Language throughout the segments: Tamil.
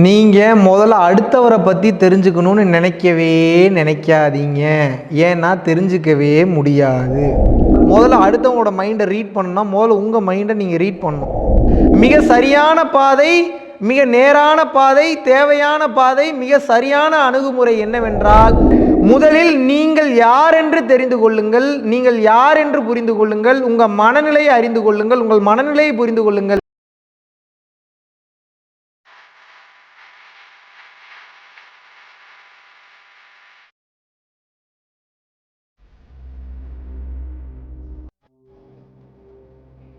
நீங்கள் முதல்ல அடுத்தவரை பற்றி தெரிஞ்சுக்கணும்னு நினைக்கவே நினைக்காதீங்க. ஏன்னா தெரிஞ்சுக்கவே முடியாது. முதல்ல அடுத்தவங்களோட மைண்டை ரீட் பண்ணணும்னா முதல்ல உங்கள் மைண்டை நீங்கள் ரீட் பண்ணணும். மிக சரியான பாதை, மிக நேரான பாதை, தேவையான பாதை, மிக சரியான அணுகுமுறை என்னவென்றால், முதலில் நீங்கள் யார் என்று தெரிந்து கொள்ளுங்கள், நீங்கள் யார் என்று புரிந்து கொள்ளுங்கள், உங்கள் மனநிலையை அறிந்து கொள்ளுங்கள், உங்கள் மனநிலையை புரிந்து கொள்ளுங்கள்.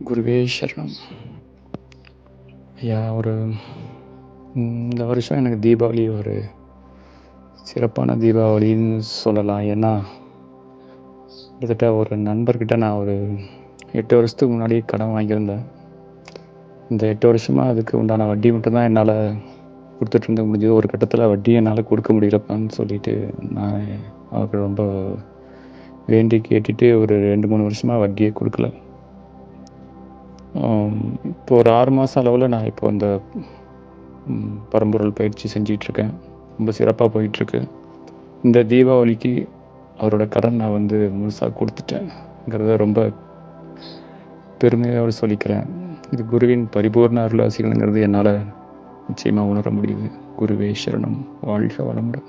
குருவே சரணம். ஐயா, இந்த வருஷம் எனக்கு தீபாவளி ஒரு சிறப்பான தீபாவளின்னு சொல்லலாம். ஏன்னா கிட்டத்தட்ட ஒரு நண்பர்கிட்ட நான் ஒரு 8 வருஷத்துக்கு முன்னாடி கடன் வாங்கியிருந்தேன். இந்த 8 வருஷமாக அதுக்கு உண்டான வட்டி மட்டும்தான் என்னால் கொடுத்துட்டு முடிஞ்சது. ஒரு கட்டத்தில் வட்டி என்னால் கொடுக்க முடியலப்பான்னு சொல்லிட்டு நான் அவருக்கு ரொம்ப வேண்டி கேட்டுட்டு ஒரு 2-3 வருஷமாக வட்டியே கொடுக்கல. இப்போ ஒரு 6 மாதம் அளவில் நான் இப்போ இந்த பரம்பொருள் பயிற்சி செஞ்சிகிட்ருக்கேன். ரொம்ப சிறப்பாக போயிட்டுருக்கு. இந்த தீபாவளிக்கு அவரோட கடன் நான் முழுசாக கொடுத்துட்டேங்கிறத ரொம்ப பெருமையோடு சொல்லிக்கிறேன். இது குருவின் பரிபூர்ண அருளாசிகள்ங்கிறது என்னால் நிச்சயமாக உணர முடியுது. குருவே சரணம். வாழ்க வளமுடன்.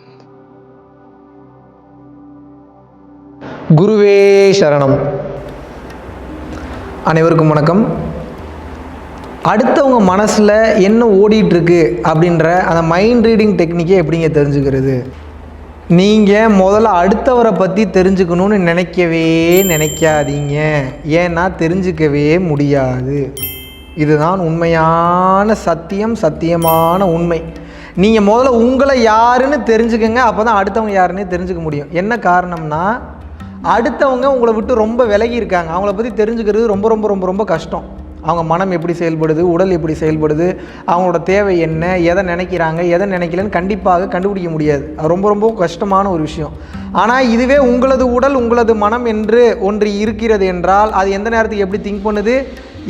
குருவே சரணம். அனைவருக்கும் வணக்கம். அடுத்தவங்க மனசில் என்ன ஓடிட்டுருக்கு அப்படின்ற அந்த மைண்ட் ரீடிங் டெக்னிக்கை எப்படிங்க தெரிஞ்சுக்கிறது? நீங்கள் முதல்ல அடுத்தவரை பற்றி தெரிஞ்சுக்கணும்னு நினைக்கவே நினைக்காதீங்க. ஏன்னா தெரிஞ்சுக்கவே முடியாது. இதுதான் உண்மையான சத்தியமான உண்மை. நீங்கள் முதல்ல உங்களை யாருன்னு தெரிஞ்சுக்கங்க. அப்போ தான் அடுத்தவங்க யாருன்னே தெரிஞ்சுக்க முடியும். என்ன காரணம்னா, அடுத்தவங்க உங்களை விட்டு ரொம்ப விலகி இருக்காங்க. அவங்கள பற்றி தெரிஞ்சுக்கிறது ரொம்ப ரொம்ப ரொம்ப ரொம்ப கஷ்டம். அவங்க மனம் எப்படி செயல்படுது, உடல் எப்படி செயல்படுது, அவங்களோட தேவை என்ன, எதை நினைக்கிறாங்க, எதை நினைக்கலன்னு கண்டிப்பாக கண்டுபிடிக்க முடியாது. அது ரொம்ப ரொம்ப கஷ்டமான ஒரு விஷயம். ஆனால் இதுவே உங்களது உடல், உங்களது மனம் என்று ஒன்று இருக்கிறது என்றால், அது எந்த நேரத்துக்கு எப்படி திங்க் பண்ணுது,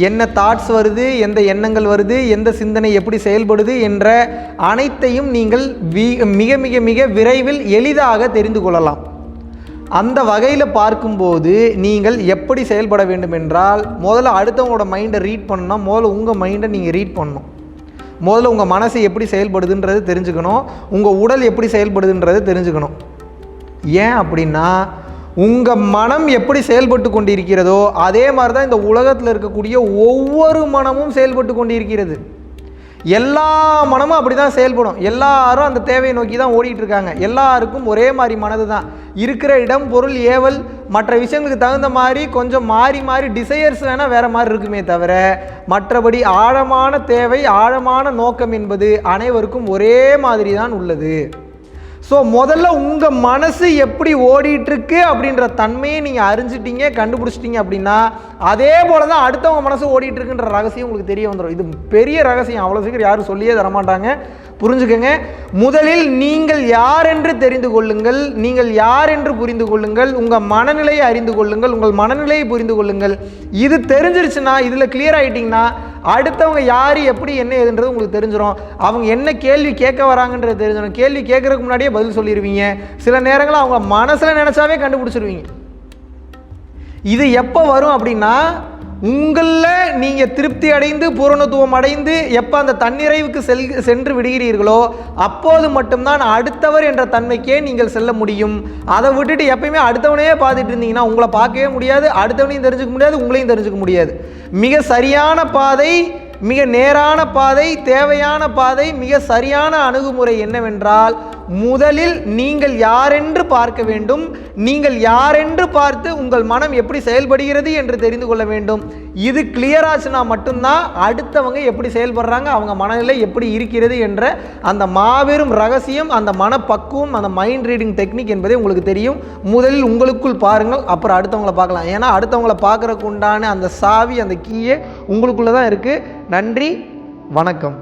என்ன தாட்ஸ் வருது, எந்த எண்ணங்கள் வருது, எந்த சிந்தனை எப்படி செயல்படுது என்ற அனைத்தையும் நீங்கள் மிக மிக மிக விரைவில் எளிதாக தெரிந்து கொள்ளலாம். அந்த வகையில் பார்க்கும்போது நீங்கள் எப்படி செயல்பட வேண்டும் என்றால், முதல்ல அடுத்தவங்களோட மைண்டை ரீட் பண்ணணும்னா முதல்ல உங்கள் மைண்டை நீங்கள் ரீட் பண்ணணும். முதல்ல உங்கள் மனசு எப்படி செயல்படுதுன்றது தெரிஞ்சுக்கணும். உங்கள் உடல் எப்படி செயல்படுதுன்றது தெரிஞ்சுக்கணும். ஏன் அப்படின்னா, உங்கள் மனம் எப்படி செயல்பட்டு கொண்டிருக்கிறதோ அதே மாதிரி தான் இந்த உலகத்தில் இருக்கக்கூடிய ஒவ்வொரு மனமும் செயல்பட்டு கொண்டிருக்கிறது. எல்லா மனமும் அப்படி தான் செயல்படும். எல்லாரும் அந்த தேவையை நோக்கி தான் ஓடிட்டு இருக்காங்க. எல்லாருக்கும் ஒரே மாதிரி மனது தான். இருக்கிற இடம், பொருள், ஏவல், மற்ற விஷயங்களுக்கு தகுந்த மாதிரி கொஞ்சம் மாறி மாறி டிசையர்ஸ் வேணால் வேறு மாதிரி இருக்குமே தவிர, மற்றபடி ஆழமான தேவை, ஆழமான நோக்கம் என்பது அனைவருக்கும் ஒரே மாதிரி தான் உள்ளது. ஸோ முதல்ல உங்கள் மனசு எப்படி ஓடிட்டுருக்கு அப்படின்ற தன்மையை நீங்கள் அறிஞ்சிட்டீங்க, கண்டுபிடிச்சிட்டிங்க அப்படின்னா, அதே போல் தான் அடுத்தவங்க மனசு ஓடிட்டுருக்குன்ற ரகசியம் உங்களுக்கு தெரிய வந்துடும். இது பெரிய ரகசியம். அவ்வளோ சீக்கிரம் யாரும் சொல்லியே தரமாட்டாங்க. புரிஞ்சுக்கங்க. முதலில் நீங்கள் யார் என்று தெரிந்து கொள்ளுங்கள், நீங்கள் யார் என்று புரிந்து கொள்ளுங்கள், உங்கள் மனநிலையை அறிந்து கொள்ளுங்கள், உங்கள் மனநிலையை புரிந்து கொள்ளுங்கள். இது தெரிஞ்சிருச்சுன்னா, இதில் கிளியர் ஆகிட்டிங்கன்னா, அடுத்தவங்க யார், எப்படி, என்ன ஏதுன்றது உங்களுக்கு தெரிஞ்சிடும். அவங்க என்ன கேள்வி கேட்க வராங்கன்றது தெரிஞ்சிடும். கேள்வி கேட்குறதுக்கு முன்னாடியே பதில் சொல்லிடுவீங்க. சில நேரங்களில் அவங்க மனசில் நினச்சாவே கண்டுபிடிச்சிருவீங்க. இது எப்போ வரும் அப்படின்னா, உங்களில் நீங்கள் திருப்தி அடைந்து பூரணத்துவம் அடைந்து எப்போ அந்த தன்னிறைவுக்கு சென்று விடுகிறீர்களோ அப்போது மட்டும்தான் அடுத்தவர் என்ற தன்மைக்கே நீங்கள் செல்ல முடியும். அதை விட்டுட்டு எப்பயுமே அடுத்தவனையே பார்த்துட்டு இருந்தீங்கன்னா உங்களை பார்க்கவே முடியாது, அடுத்தவனையும் தெரிஞ்சுக்க முடியாது, உங்களையும் தெரிஞ்சுக்க முடியாது. மிக சரியான பாதை, மிக நேரான பாதை, தேவையான பாதை, மிக சரியான அணுகுமுறை என்னவென்றால், முதலில் நீங்கள் யாரென்று பார்க்க வேண்டும். நீங்கள் யாரென்று பார்த்து உங்கள் மனம் எப்படி செயல்படுகிறது என்று தெரிந்து கொள்ள வேண்டும். இது கிளியர் ஆச்சுன்னா மட்டும்தான் அடுத்தவங்க எப்படி செயல்படுறாங்க, அவங்க மனநிலை எப்படி இருக்கிறது என்ற அந்த மாபெரும் ரகசியம், அந்த மனப்பக்குவம், அந்த மைண்ட் ரீடிங் டெக்னிக் என்பதே உங்களுக்கு தெரியும். முதலில் உங்களுக்குள் பாருங்கள், அப்புறம் அடுத்தவங்களை பார்க்கலாம். ஏன்னா அடுத்தவங்களை பார்க்குறதுக்கு உண்டான அந்த சாவி, அந்த கீயே உங்களுக்குள்ளே தான் இருக்குது. நன்றி, வணக்கம்.